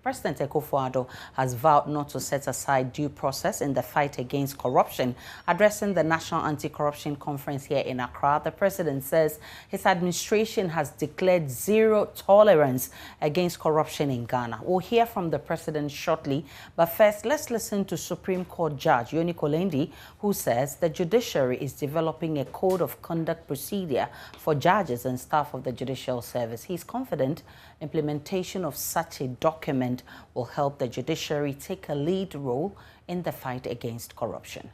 President Akufo-Addo has vowed not to set aside due process in the fight against corruption. Addressing the National Anti-Corruption Conference here in Accra, the president says his administration has declared zero tolerance against corruption in Ghana. We'll hear from the president shortly, but first, let's listen to Supreme Court Judge Yoni who says the judiciary is developing a code of conduct procedure for judges and staff of the Judicial Service. He's confident implementation of such a document will help the judiciary take a lead role in the fight against corruption.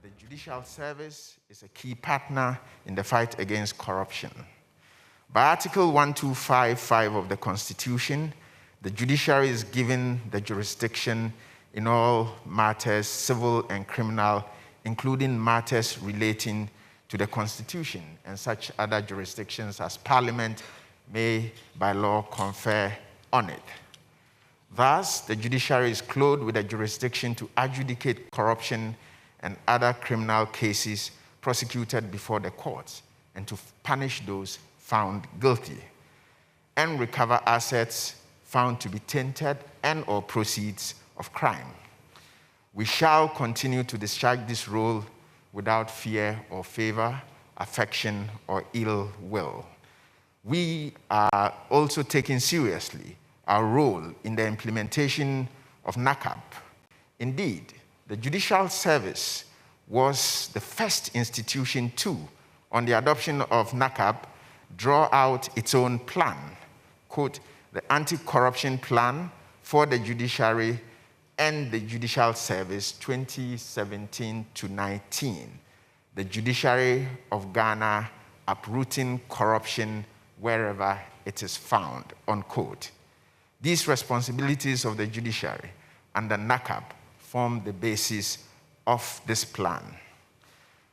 The Judicial Service is a key partner in the fight against corruption. By Article 1255 of the Constitution, the judiciary is given the jurisdiction in all matters, civil and criminal, including matters relating to the Constitution and such other jurisdictions as Parliament may by law confer on it. Thus, the judiciary is clothed with a jurisdiction to adjudicate corruption and other criminal cases prosecuted before the courts and to punish those found guilty and recover assets found to be tainted and or proceeds of crime. We shall continue to discharge this role without fear or favor, affection or ill will. We are also taking seriously our role in the implementation of NACAP. Indeed, the Judicial Service was the first institution to, on the adoption of NACAP, draw out its own plan, quote, the Anti-Corruption Plan for the Judiciary and the Judicial Service 2017 to 19, the Judiciary of Ghana uprooting corruption wherever it is found, unquote. These responsibilities of the judiciary under NACAP form the basis of this plan.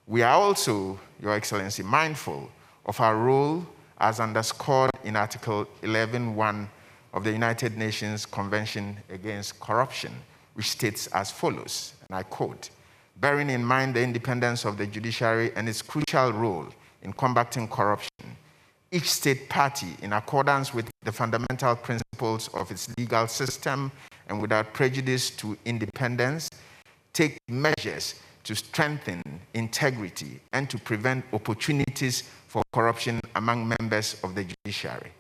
We are also, Your Excellency, mindful of our role as underscored in Article 11.1 of the United Nations Convention Against Corruption, which states as follows, and I quote, bearing in mind the independence of the judiciary and its crucial role in combating corruption, each state party, in accordance with the fundamental principles of its legal system and without prejudice to independence, take measures to strengthen integrity and to prevent opportunities for corruption among members of the judiciary.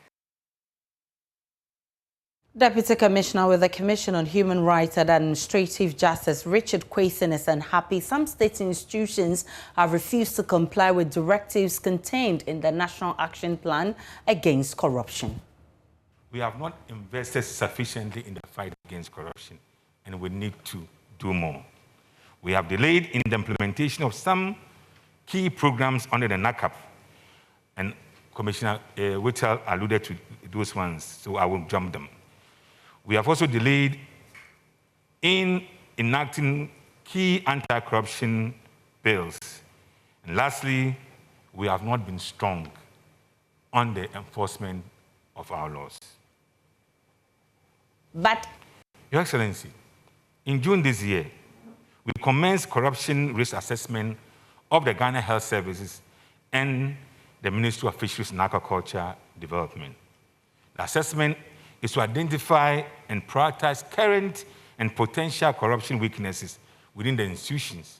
Deputy Commissioner with the Commission on Human Rights and Administrative Justice, Richard Kwesi, is unhappy some state institutions have refused to comply with directives contained in the National Action Plan against corruption. We have not invested sufficiently in the fight against corruption, and we need to do more. We have delayed in the implementation of some key programs under the NACAP, and Commissioner Judicial alluded to those ones, so I will jump them. We have also delayed in enacting key anti-corruption bills. And lastly, we have not been strong on the enforcement of our laws. But, Your Excellency, in June this year, we commenced corruption risk assessment of the Ghana Health Services and the Ministry of Fisheries and Aquaculture Development. The assessment is to identify and prioritize current and potential corruption weaknesses within the institutions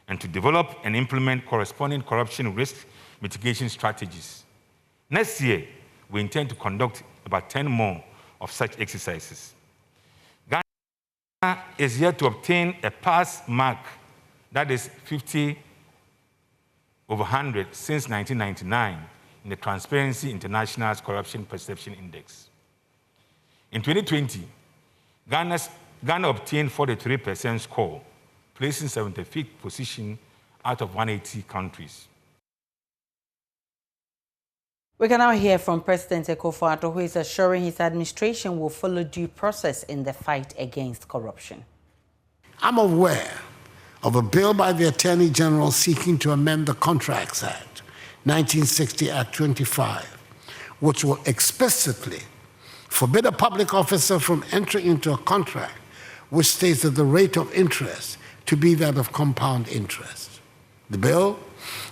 and to develop and implement corresponding corruption risk mitigation strategies. Next year, we intend to conduct about 10 more of such exercises. Ghana is yet to obtain a pass mark, that is 50 over 100 since 1999 in the Transparency International's Corruption Perception Index. In 2020, Ghana obtained 43% score, placing 75th position out of 180 countries. We can now hear from President Akufo-Addo, who is assuring his administration will follow due process in the fight against corruption. I'm aware of a bill by the Attorney General seeking to amend the Contracts Act, 1960 Act 25, which will explicitly forbid a public officer from entering into a contract which states that the rate of interest to be that of compound interest. The bill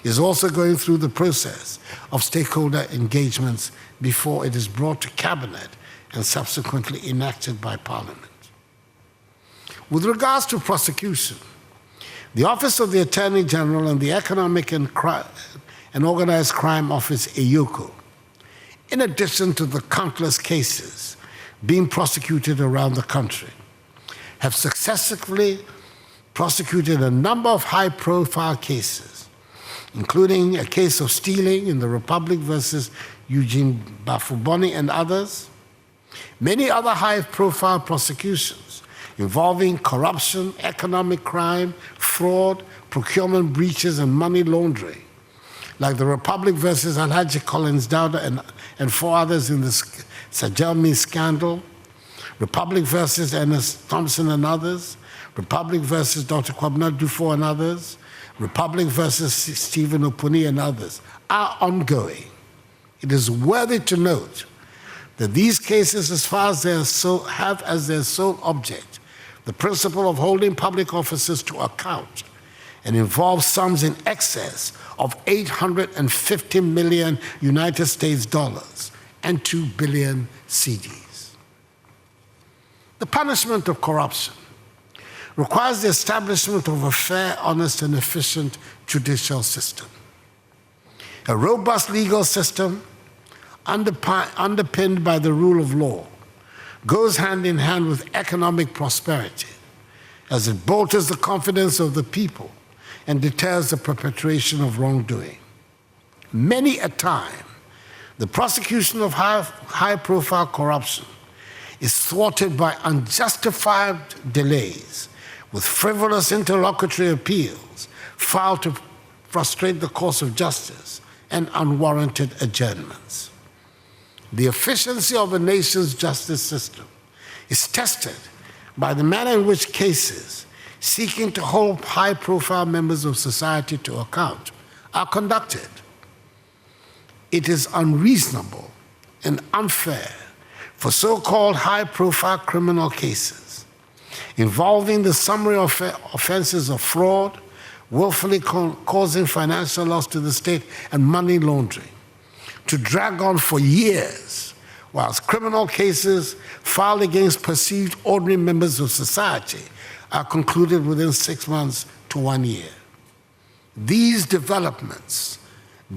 is also going through the process of stakeholder engagements before it is brought to Cabinet and subsequently enacted by Parliament. With regards to prosecution, the Office of the Attorney General and the Economic and Organized Crime Office, EUCO, in addition to the countless cases being prosecuted around the country, have successfully prosecuted a number of high-profile cases, including a case of stealing in the Republic versus Eugene Bafuboni and others, many other high-profile prosecutions involving corruption, economic crime, fraud, procurement breaches, and money laundering, like the Republic versus Alhaji Collins Dowda and four others in the Sajelmi scandal, Republic versus Ernest Thompson and others, Republic versus Dr. Kwabena Dufo and others, Republic versus Stephen Opuni and others, are ongoing. It is worthy to note that these cases, as far as have as their sole object the principle of holding public officers to account, and involve sums in excess of 850 million United States dollars and 2 billion cedis. The punishment of corruption requires the establishment of a fair, honest, and efficient judicial system. A robust legal system underpinned by the rule of law goes hand in hand with economic prosperity, as it bolsters the confidence of the people and deters the perpetration of wrongdoing. Many a time, the prosecution of high-profile corruption is thwarted by unjustified delays, with frivolous interlocutory appeals filed to frustrate the course of justice and unwarranted adjournments. The efficiency of a nation's justice system is tested by the manner in which cases seeking to hold high-profile members of society to account are conducted. It is unreasonable and unfair for so-called high-profile criminal cases involving the summary offenses of fraud, willfully causing financial loss to the state, and money laundering to drag on for years, whilst criminal cases filed against perceived ordinary members of society are concluded within 6 months to 1 year. These developments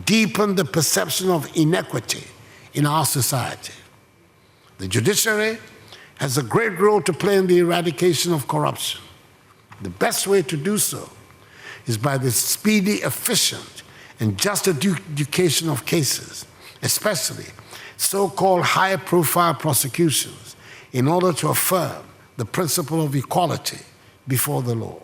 deepen the perception of inequity in our society. The judiciary has a great role to play in the eradication of corruption. The best way to do so is by the speedy, efficient, and just adjudication of cases, especially so-called high-profile prosecutions, in order to affirm the principle of equality before the law.